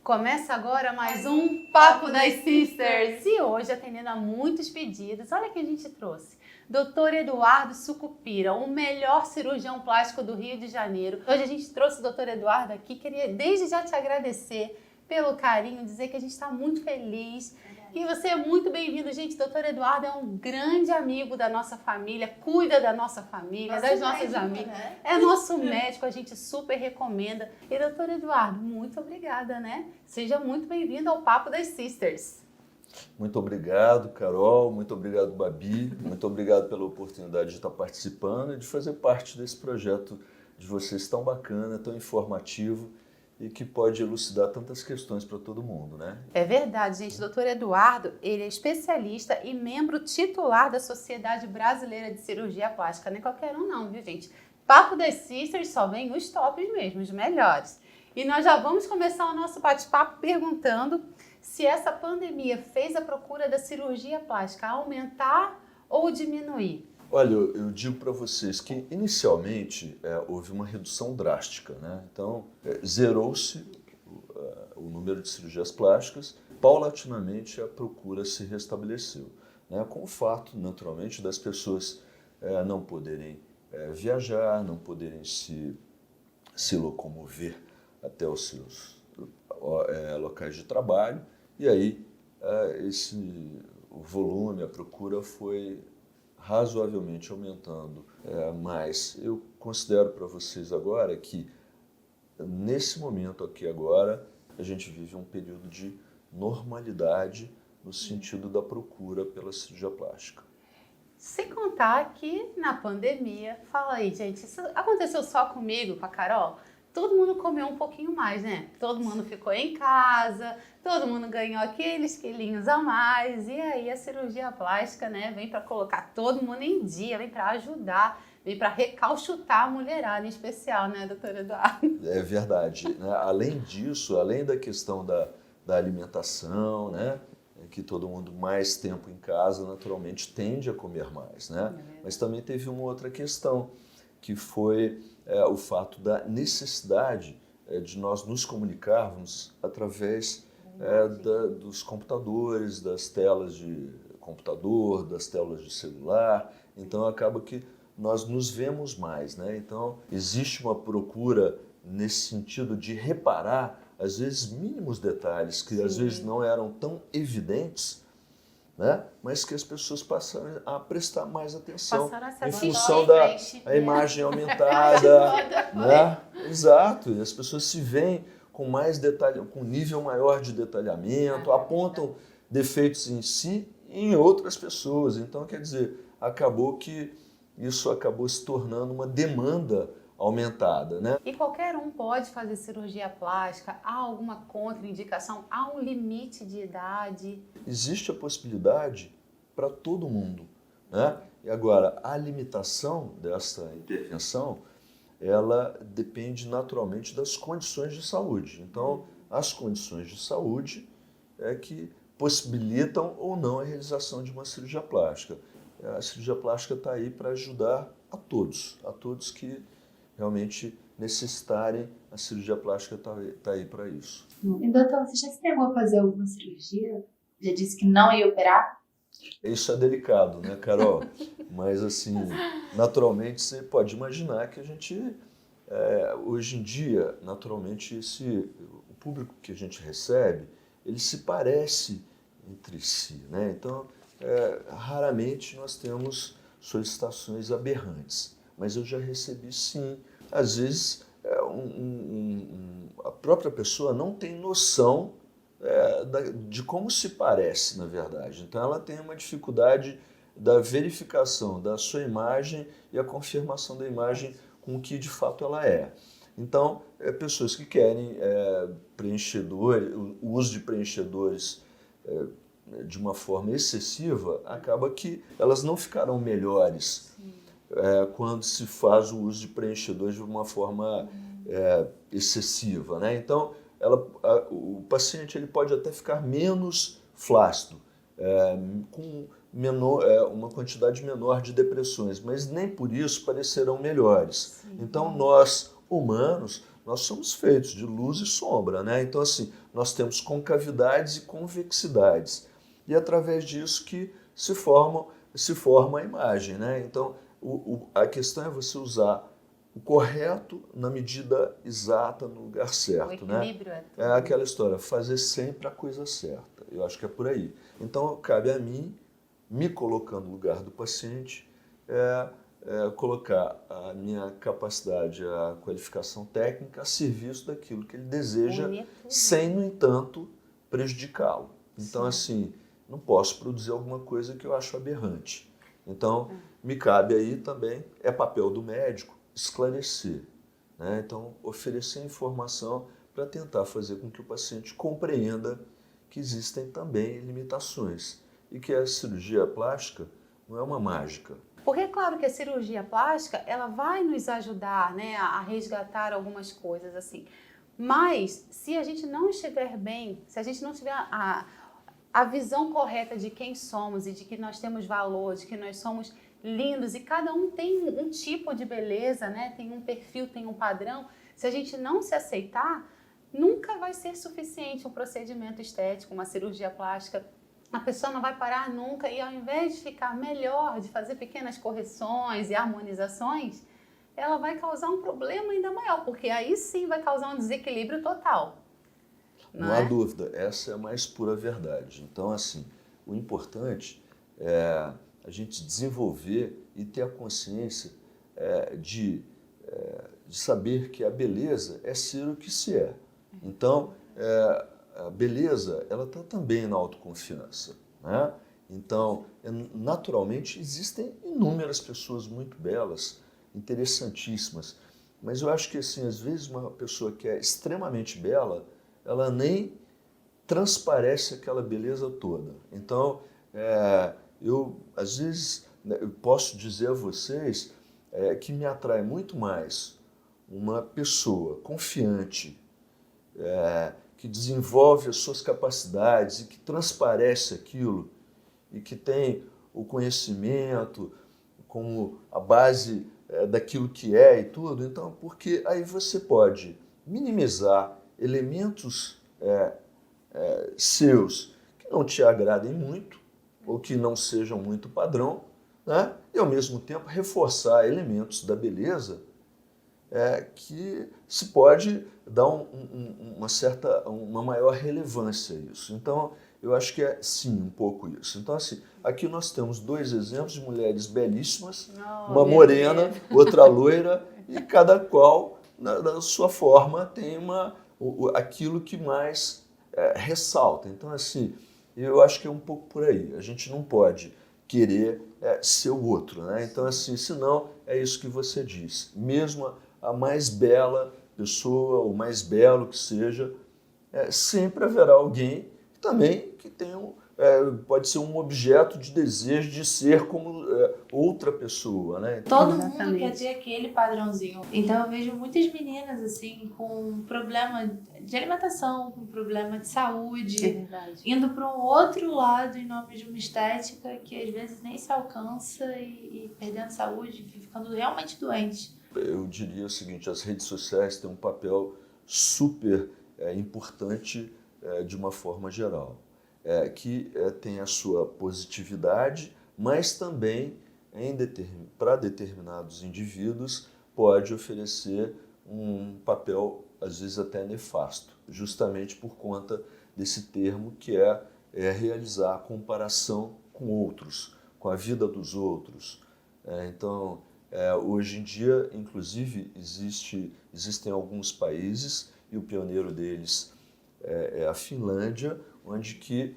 Começa agora mais um Papo das Sisters. E hoje, atendendo a muitos pedidos, olha o que a gente trouxe. Dr. Eduardo Sucupira, o melhor cirurgião plástico do Rio de Janeiro. Hoje a gente trouxe o Dr. Eduardo aqui. Queria desde já te agradecer pelo carinho, dizer que a gente está muito feliz. E você é muito bem-vindo, gente. Dr. Eduardo é um grande amigo da nossa família, cuida da nossa família, das nossas amigas. Né? É nosso médico, a gente super recomenda. E, Dr. Eduardo, muito obrigada, né? Seja muito bem-vindo ao Papo das Sisters. Muito obrigado, Carol. Muito obrigado, Babi. Muito obrigado pela oportunidade de estar participando e de fazer parte desse projeto de vocês tão bacana, tão informativo e que pode elucidar tantas questões para todo mundo, né? É verdade, gente. O Dr. Eduardo, ele é especialista e membro titular da Sociedade Brasileira de Cirurgia Plástica. Não é qualquer um não, viu, gente? Papo das Sisters só vem os tops mesmo, os melhores. E nós já vamos começar o nosso bate-papo perguntando se essa pandemia fez a procura da cirurgia plástica aumentar ou diminuir. Olha, eu digo para vocês que inicialmente houve uma redução drástica, né? Então, zerou-se o número de cirurgias plásticas, paulatinamente a procura se restabeleceu, né? Com o fato, naturalmente, das pessoas não poderem viajar, não poderem se locomover até os seus locais de trabalho, e aí o volume, a procura foi razoavelmente aumentando, mas eu considero para vocês agora que nesse momento aqui agora a gente vive um período de normalidade no sentido da procura pela cirurgia plástica. Sem contar que na pandemia, fala aí, gente, isso aconteceu só comigo, com a Carol? Todo mundo comeu um pouquinho mais, né? Todo mundo ficou em casa, todo mundo ganhou aqueles quilinhos a mais. E aí a cirurgia plástica, né, vem para colocar todo mundo em dia, vem para ajudar, vem para recalchutar a mulherada em especial, né, doutor Eduardo? É verdade, né? Além disso, além da questão da alimentação, né, que todo mundo mais tempo em casa naturalmente tende a comer mais, né? Mas também teve uma outra questão, que foi o fato da necessidade de nós nos comunicarmos através dos computadores, das telas de computador, das telas de celular. Então acaba que nós nos vemos mais, né? Então existe uma procura nesse sentido de reparar, às vezes, mínimos detalhes que às vezes não eram tão evidentes, né? Mas que as pessoas passaram a prestar mais atenção em função da imagem aumentada, né? Exato, e as pessoas se veem com mais detalhe, com um nível maior de detalhamento, apontam defeitos em si e em outras pessoas. Então, quer dizer, isso acabou se tornando uma demanda aumentada, né? E qualquer um pode fazer cirurgia plástica? Há alguma contraindicação? Há um limite de idade? Existe a possibilidade para todo mundo, né? E agora, a limitação dessa intervenção, ela depende naturalmente das condições de saúde. Então, as condições de saúde é que possibilitam ou não a realização de uma cirurgia plástica. A cirurgia plástica está aí para ajudar a todos que realmente necessitarem, a cirurgia plástica está aí para isso. E doutor, você já se pegou a fazer alguma cirurgia? Já disse que não ia operar? Isso é delicado, né, Carol? Mas, assim, naturalmente, você pode imaginar que a gente, hoje em dia, naturalmente, o público que a gente recebe, ele se parece entre si, né? Então, raramente nós temos solicitações aberrantes. Mas eu já recebi, sim. Às vezes, a própria pessoa não tem noção de como se parece, na verdade. Então, ela tem uma dificuldade da verificação da sua imagem e a confirmação da imagem com o que, de fato, ela é. Então, pessoas que querem preenchedores, o uso de preenchedores de uma forma excessiva, acaba que elas não ficarão melhores quando se faz o uso de preenchedores de uma forma excessiva, né? Então, o paciente ele pode até ficar menos flácido, com uma quantidade menor de depressões, mas nem por isso parecerão melhores. Sim. Então, nós, humanos, nós somos feitos de luz e sombra, né? Então, assim, nós temos concavidades e convexidades. E é através disso que se forma a imagem, né? Então, a questão é você usar o correto na medida exata, no lugar certo, O né? equilíbrio é tudo. É aquela história, fazer sempre a coisa certa. Eu acho que é por aí. Então, cabe a mim, me colocando no lugar do paciente, colocar a minha capacidade, a qualificação técnica a serviço daquilo que ele deseja, Unir tudo. sem, no entanto, prejudicá-lo. Então, Sim. assim, não posso produzir alguma coisa que eu acho aberrante. Então, me cabe aí também, é papel do médico, esclarecer, né? Então, oferecer informação para tentar fazer com que o paciente compreenda que existem também limitações e que a cirurgia plástica não é uma mágica. Porque é claro que a cirurgia plástica, ela vai nos ajudar, né, a resgatar algumas coisas, assim. Mas, se a gente não estiver bem, se a gente não tiver a visão correta de quem somos e de que nós temos valor, de que nós somos lindos e cada um tem um tipo de beleza, né, tem um perfil, tem um padrão, se a gente não se aceitar, nunca vai ser suficiente um procedimento estético, uma cirurgia plástica. A pessoa não vai parar nunca e ao invés de ficar melhor, de fazer pequenas correções e harmonizações, ela vai causar um problema ainda maior, porque aí sim vai causar um desequilíbrio total. Não há dúvida, essa é a mais pura verdade. Então, assim, o importante é a gente desenvolver e ter a consciência de saber que a beleza é ser o que se é. Então, a beleza, ela está também na autoconfiança, né? Então, naturalmente, existem inúmeras pessoas muito belas, interessantíssimas, mas eu acho que, assim, às vezes uma pessoa que é extremamente bela, ela nem transparece aquela beleza toda. Então, eu, às vezes, eu posso dizer a vocês que me atrai muito mais uma pessoa confiante, que desenvolve as suas capacidades e que transparece aquilo e que tem o conhecimento como a base daquilo que é e tudo. Então, porque aí você pode minimizar elementos seus que não te agradem muito ou que não sejam muito padrão, né? E ao mesmo tempo reforçar elementos da beleza que se pode dar uma maior relevância a isso. Então, eu acho que é sim um pouco isso. Então, assim, aqui nós temos dois exemplos de mulheres belíssimas, uma morena, outra loira, e cada qual, na sua forma, tem aquilo que mais ressalta. Então, assim, eu acho que é um pouco por aí. A gente não pode querer ser o outro, né? Então, assim, senão é isso que você diz. Mesmo a mais bela pessoa, o mais belo que seja, sempre haverá alguém também que pode ser um objeto de desejo de ser como outra pessoa, né? Todo mundo quer ter aquele padrãozinho. Então eu vejo muitas meninas assim com problema de alimentação, com problema de saúde, indo para um outro lado em nome de uma estética que às vezes nem se alcança e perdendo saúde, ficando realmente doente. Eu diria o seguinte, as redes sociais têm um papel super importante de uma forma geral, que tem a sua positividade, mas também para determinados indivíduos pode oferecer um papel às vezes até nefasto, justamente por conta desse termo que é realizar a comparação com outros, com a vida dos outros. Então, hoje em dia, inclusive, existem alguns países, e o pioneiro deles é a Finlândia, onde que,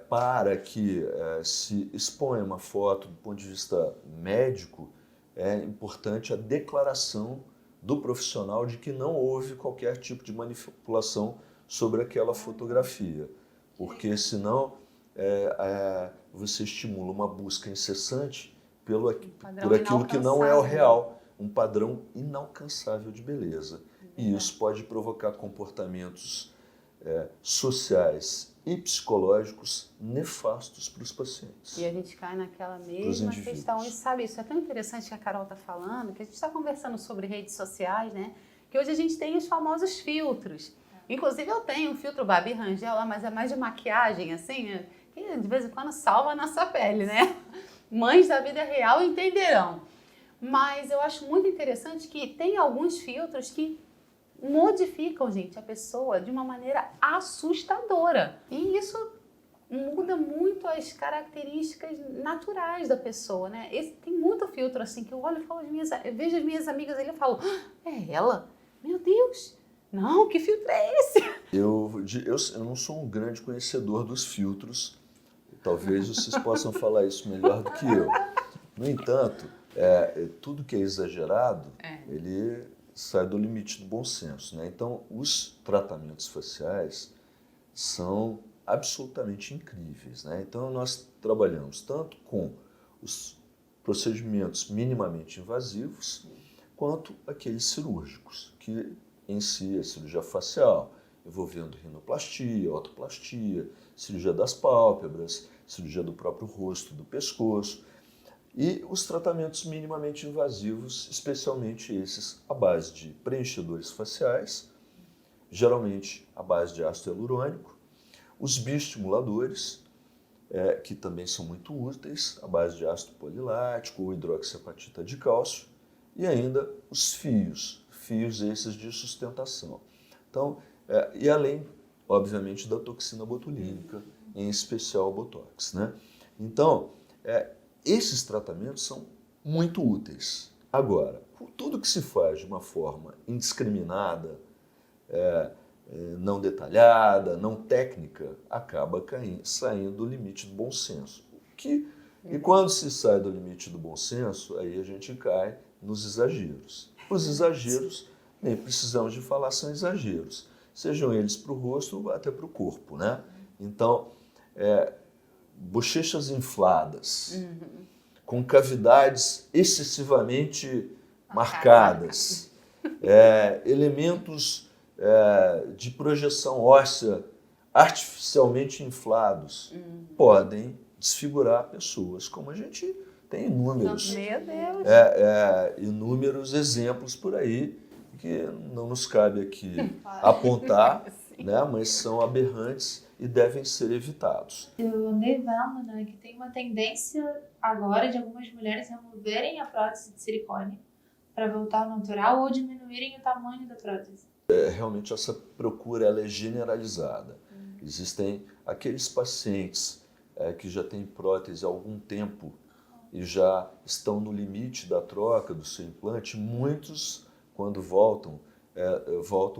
para que se exponha uma foto do ponto de vista médico, é importante a declaração do profissional de que não houve qualquer tipo de manipulação sobre aquela fotografia, porque senão você estimula uma busca incessante por aquilo que não é o real, um padrão inalcançável de beleza. E isso pode provocar comportamentos sociais e psicológicos nefastos para os pacientes. E a gente cai naquela mesma questão. E sabe, isso é tão interessante que a Carol está falando, que a gente está conversando sobre redes sociais, né? Porque hoje a gente tem os famosos filtros. Inclusive eu tenho um filtro Babi Rangel lá, mas é mais de maquiagem, assim, que de vez em quando salva a nossa pele, né? Mães da vida real entenderão. Mas eu acho muito interessante que tem alguns filtros que modificam, gente, a pessoa de uma maneira assustadora. E isso muda muito as características naturais da pessoa, né? Tem muito filtro assim que eu olho e falo, eu vejo as minhas amigas ali e falo, é ela? Meu Deus! Não, que filtro é esse? Eu não sou um grande conhecedor dos filtros, talvez vocês possam falar isso melhor do que eu. No entanto, tudo que é exagerado, ele sai do limite do bom senso, né? Então, os tratamentos faciais são absolutamente incríveis, né? Então, nós trabalhamos tanto com os procedimentos minimamente invasivos, quanto aqueles cirúrgicos, que em si é cirurgia facial, envolvendo rinoplastia, otoplastia, cirurgia das pálpebras, cirurgia do próprio rosto, do pescoço, e os tratamentos minimamente invasivos, especialmente esses à base de preenchedores faciais, geralmente à base de ácido hialurônico, os bioestimuladores, que também são muito úteis, à base de ácido polilático ou hidroxiapatita de cálcio, e ainda os fios esses de sustentação. Então, e além, obviamente, da toxina botulínica, em especial o Botox, né? Então, esses tratamentos são muito úteis. Agora, tudo que se faz de uma forma indiscriminada, não detalhada, não técnica, acaba saindo do limite do bom senso. E quando se sai do limite do bom senso, aí a gente cai nos exageros. Os exageros, nem precisamos de falar, são exageros. Sejam eles para o rosto ou até para o corpo, né? Então, bochechas infladas, com cavidades excessivamente marcadas, elementos de projeção óssea artificialmente inflados, podem desfigurar pessoas, como a gente tem inúmeros, inúmeros exemplos por aí, que não nos cabe aqui apontar, né, mas são aberrantes e devem ser evitados. Eu andei vendo, né, que tem uma tendência agora de algumas mulheres removerem a prótese de silicone para voltar ao natural ou diminuírem o tamanho da prótese. Realmente essa procura ela é generalizada. Existem aqueles pacientes que já têm prótese há algum tempo e já estão no limite da troca do seu implante. Muitos, quando voltam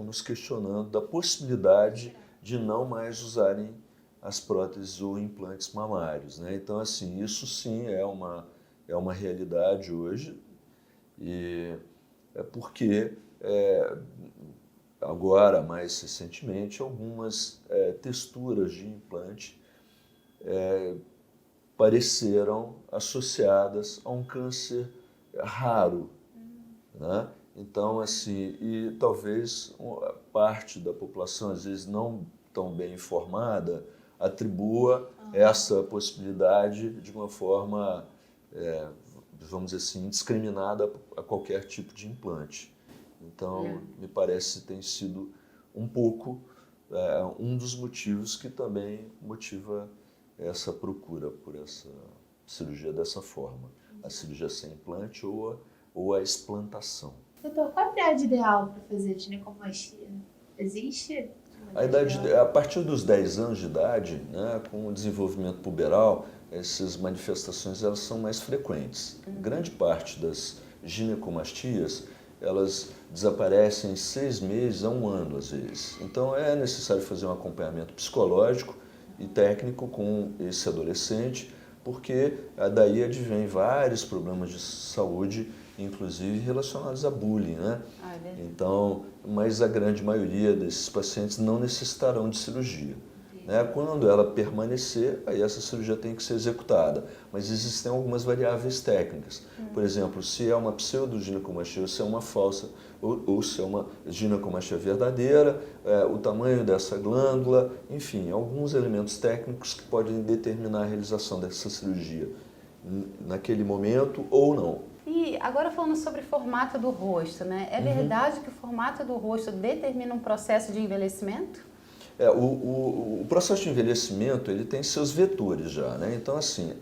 nos questionando da possibilidade de não mais usarem as próteses ou implantes mamários, né? Então, assim, isso sim é uma realidade hoje, e porque agora, mais recentemente, algumas texturas de implante pareceram associadas a um câncer raro, né? Então, assim, e talvez parte da população, às vezes não tão bem informada, atribua essa possibilidade de uma forma, vamos dizer assim, indiscriminada a qualquer tipo de implante. Então, me parece que tem sido um pouco um dos motivos que também motiva essa procura por essa cirurgia dessa forma, a cirurgia sem implante ou a explantação. Doutor, qual a idade ideal para fazer ginecomastia? Existe? A partir dos 10 anos de idade, né, com o desenvolvimento puberal, essas manifestações elas são mais frequentes. Grande parte das ginecomastias elas desaparecem em 6 meses a 1 ano, às vezes. Então é necessário fazer um acompanhamento psicológico e técnico com esse adolescente, porque daí advém vários problemas de saúde, inclusive relacionados a bullying, né? Então, mas a grande maioria desses pacientes não necessitarão de cirurgia, né? Quando ela permanecer, aí essa cirurgia tem que ser executada. Mas existem algumas variáveis técnicas. Por exemplo, se é uma pseudoginecomastia, ou se é uma falsa, ou se é uma ginecomastia verdadeira, o tamanho dessa glândula, enfim, alguns elementos técnicos que podem determinar a realização dessa cirurgia naquele momento ou não. E agora falando sobre formato do rosto, né? É verdade que o formato do rosto determina um processo de envelhecimento? O processo de envelhecimento ele tem seus vetores já, né? Então, assim,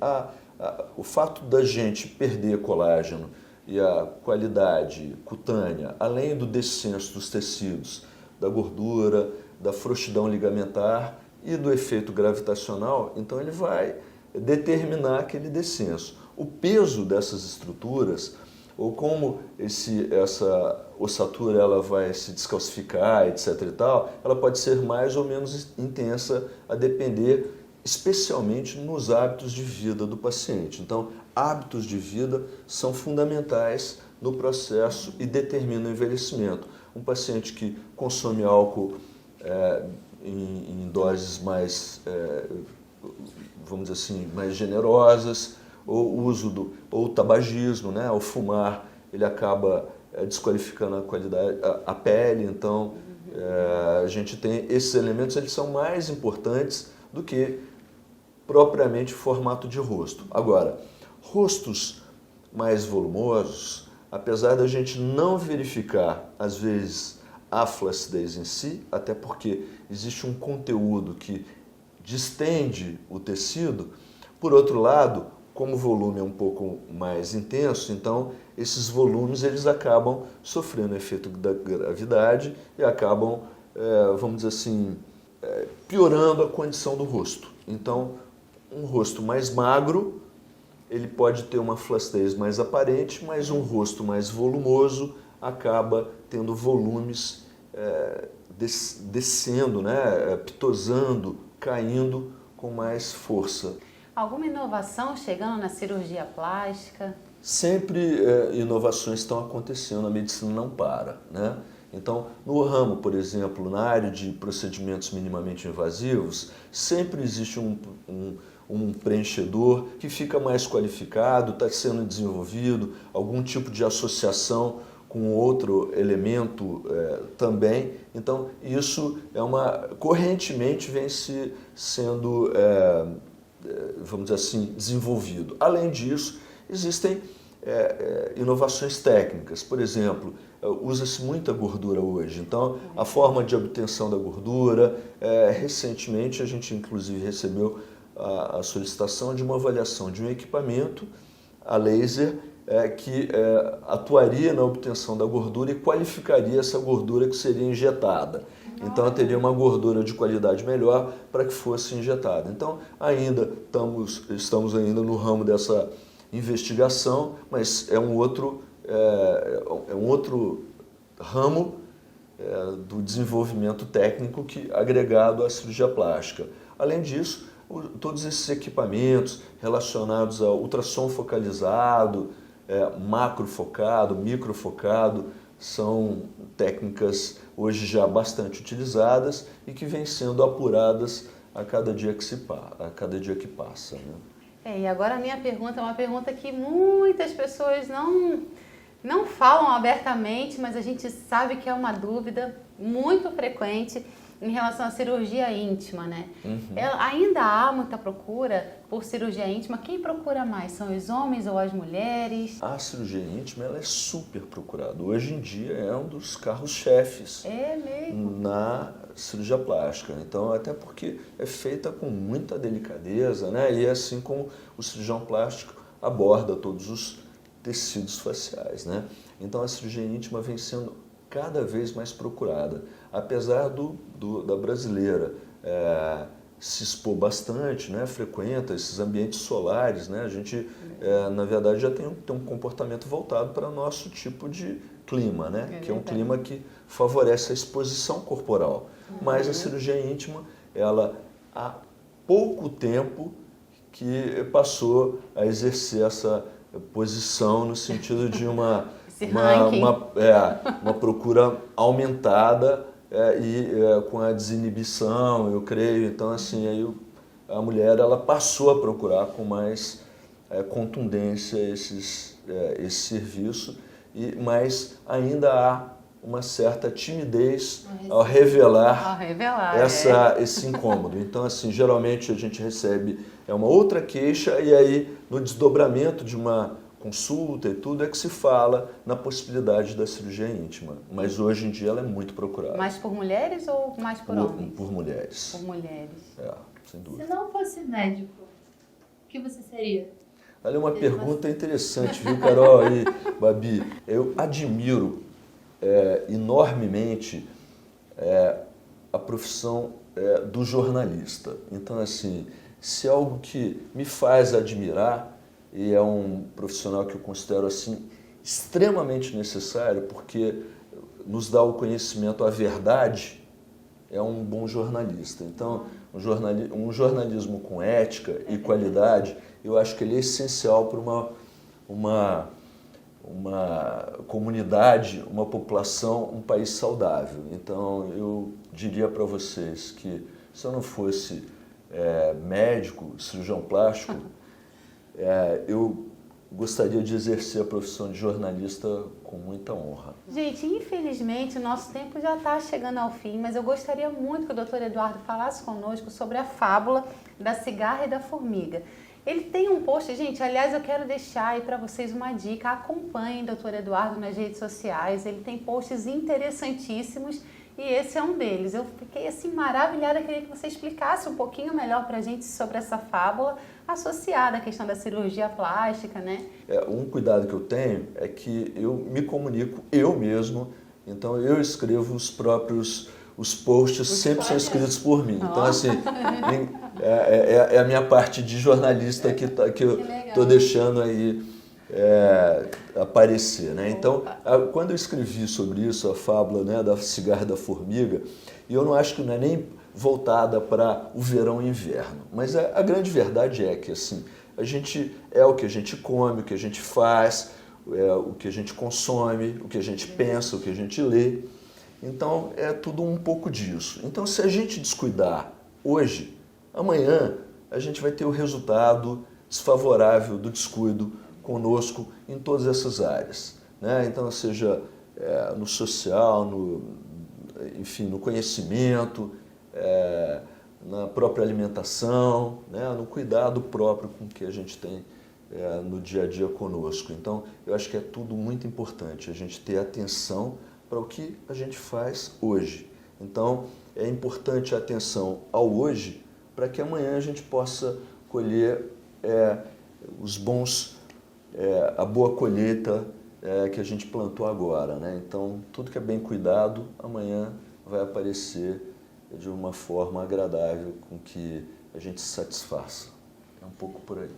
o fato da gente perder colágeno e a qualidade cutânea, além do descenso dos tecidos, da gordura, da frouxidão ligamentar e do efeito gravitacional, então ele vai determinar aquele descenso. O peso dessas estruturas, ou como essa ossatura ela vai se descalcificar, etc. e tal, ela pode ser mais ou menos intensa a depender especialmente nos hábitos de vida do paciente. Então, hábitos de vida são fundamentais no processo e determinam o envelhecimento. Um paciente que consome álcool em doses mais, vamos dizer assim, mais generosas, ou ou tabagismo, né? Ao fumar, ele acaba desqualificando a qualidade, a pele. Então, a gente tem esses elementos, eles são mais importantes do que propriamente formato de rosto. Agora, rostos mais volumosos, apesar da gente não verificar, às vezes, a flacidez em si, até porque existe um conteúdo que distende o tecido, por outro lado, como o volume é um pouco mais intenso, então esses volumes eles acabam sofrendo o efeito da gravidade e acabam, vamos dizer assim, piorando a condição do rosto. Então, um rosto mais magro, ele pode ter uma flacidez mais aparente, mas um rosto mais volumoso acaba tendo volumes descendo, né, pitosando, caindo com mais força. Alguma inovação chegando na cirurgia plástica? Sempre inovações estão acontecendo, a medicina não para, né? Então, no ramo, por exemplo, na área de procedimentos minimamente invasivos, sempre existe um preenchedor que fica mais qualificado, está sendo desenvolvido, algum tipo de associação com outro elemento também. Então, isso correntemente vem sendo, vamos dizer assim, desenvolvido. Além disso, existem inovações técnicas. Por exemplo, usa-se muita gordura hoje. Então, a forma de obtenção da gordura, recentemente a gente inclusive recebeu a solicitação de uma avaliação de um equipamento a laser que atuaria na obtenção da gordura e qualificaria essa gordura que seria injetada. Então, teria uma gordura de qualidade melhor para que fosse injetada. Então, estamos ainda no ramo dessa investigação, mas é um outro ramo do desenvolvimento técnico agregado à cirurgia plástica. Além disso, todos esses equipamentos relacionados ao ultrassom focalizado, macrofocado, microfocado, são técnicas hoje já bastante utilizadas e que vêm sendo apuradas a cada dia que passa. Né? E agora a minha pergunta é uma pergunta que muitas pessoas não falam abertamente, mas a gente sabe que é uma dúvida muito frequente em relação à cirurgia íntima, né? Ainda há muita procura por cirurgia íntima. Quem procura mais? São os homens ou as mulheres? A cirurgia íntima ela é super procurada. Hoje em dia é um dos carros-chefes na cirurgia plástica. Então, até porque é feita com muita delicadeza, né? E assim como o cirurgião plástico aborda todos os tecidos faciais, né? Então, a cirurgia íntima vem sendo cada vez mais procurada, apesar da brasileira se expor bastante, né? Frequenta esses ambientes solares, né? A gente, na verdade, já tem um comportamento voltado para o nosso tipo de clima, né? Que é um clima que favorece a exposição corporal. Mas a cirurgia íntima, ela há pouco tempo que passou a exercer essa posição no sentido de uma procura aumentada com a desinibição, eu creio. Então, assim, aí a mulher ela passou a procurar com mais contundência esse serviço, mas ainda há uma certa timidez ao revelar esse incômodo. Então, assim, geralmente a gente recebe uma outra queixa e aí no desdobramento de uma consulta e tudo, é que se fala na possibilidade da cirurgia íntima. Mas hoje em dia ela é muito procurada. Mais por mulheres ou mais por homens? Por mulheres. Por mulheres. Sem dúvida. Se não fosse médico, o que você seria? Olha, uma pergunta interessante, viu, Carol e Babi? Eu admiro enormemente a profissão do jornalista. Então, assim, se é algo que me faz admirar, e é um profissional que eu considero assim extremamente necessário, porque nos dá o conhecimento, a verdade, é um bom jornalista. Então, um jornalismo com ética e qualidade, eu acho que ele é essencial para uma comunidade, uma população, um país saudável. Então, eu diria para vocês que se eu não fosse médico, cirurgião plástico, eu gostaria de exercer a profissão de jornalista com muita honra. Gente, infelizmente o nosso tempo já está chegando ao fim, mas eu gostaria muito que o Dr. Eduardo falasse conosco sobre a fábula da cigarra e da formiga. Ele tem um post, gente, aliás, eu quero deixar aí para vocês uma dica, acompanhem o Dr. Eduardo nas redes sociais, ele tem posts interessantíssimos e esse é um deles. Eu fiquei assim maravilhada, queria que você explicasse um pouquinho melhor para a gente sobre essa fábula associada à questão da cirurgia plástica, né? Um cuidado que eu tenho é que eu me comunico eu mesmo, então eu escrevo os posts sempre são escritos por mim. Então, assim, é a minha parte de jornalista que eu estou deixando aí aparecer, né? Então, quando eu escrevi sobre isso, a fábula, né, da cigarra e da formiga, e eu não acho que não é nem voltada para o verão e inverno, mas a grande verdade é que, assim, a gente é o que a gente come, o que a gente faz, o que a gente consome, o que a gente pensa, o que a gente lê. Então, é tudo um pouco disso. Então, se a gente descuidar hoje, amanhã a gente vai ter o resultado desfavorável do descuido conosco em todas essas áreas, né? Então, seja no social, enfim, no conhecimento, na própria alimentação, né? No cuidado próprio com que a gente tem no dia a dia conosco. Então, eu acho que é tudo muito importante, a gente ter atenção para o que a gente faz hoje. Então, é importante a atenção ao hoje para que amanhã a gente possa colher a boa colheita que a gente plantou agora, né? Então, tudo que é bem cuidado, amanhã vai aparecer de uma forma agradável com que a gente se satisfaça. É um pouco por aí.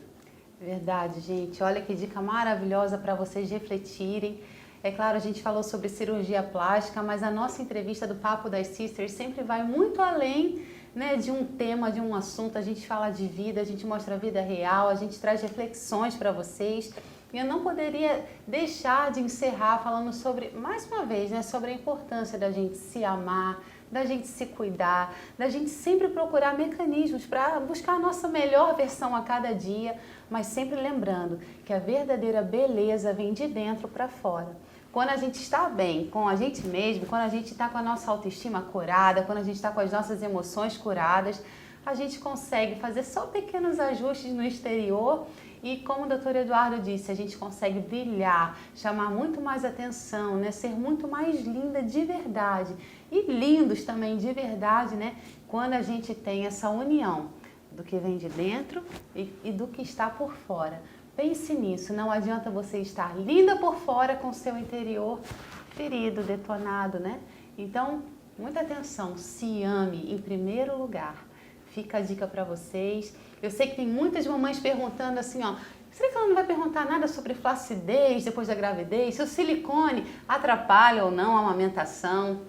Verdade, gente. Olha que dica maravilhosa para vocês refletirem. É claro, a gente falou sobre cirurgia plástica, mas a nossa entrevista do Papo das Sisters sempre vai muito além, né, de um tema, de um assunto. A gente fala de vida, a gente mostra a vida real, a gente traz reflexões para vocês. E eu não poderia deixar de encerrar falando sobre, mais uma vez, né, sobre a importância da gente se amar, da gente se cuidar, da gente sempre procurar mecanismos para buscar a nossa melhor versão a cada dia, mas sempre lembrando que a verdadeira beleza vem de dentro para fora. Quando a gente está bem com a gente mesmo, quando a gente está com a nossa autoestima curada, quando a gente está com as nossas emoções curadas, a gente consegue fazer só pequenos ajustes no exterior e, como o Dr. Eduardo disse, a gente consegue brilhar, chamar muito mais atenção, né? Ser muito mais linda de verdade e lindos também de verdade, né? Quando a gente tem essa união do que vem de dentro e do que está por fora. Pense nisso, não adianta você estar linda por fora com seu interior ferido, detonado, né? Então, muita atenção, se ame em primeiro lugar. Fica a dica para vocês. Eu sei que tem muitas mamães perguntando assim, ó, será que ela não vai perguntar nada sobre flacidez depois da gravidez? Se o silicone atrapalha ou não a amamentação?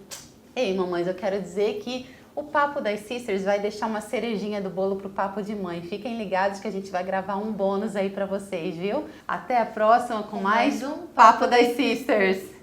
Ei, mamães, eu quero dizer que o Papo das Sisters vai deixar uma cerejinha do bolo pro Papo de Mãe. Fiquem ligados que a gente vai gravar um bônus aí para vocês, viu? Até a próxima com mais um Papo das Sisters.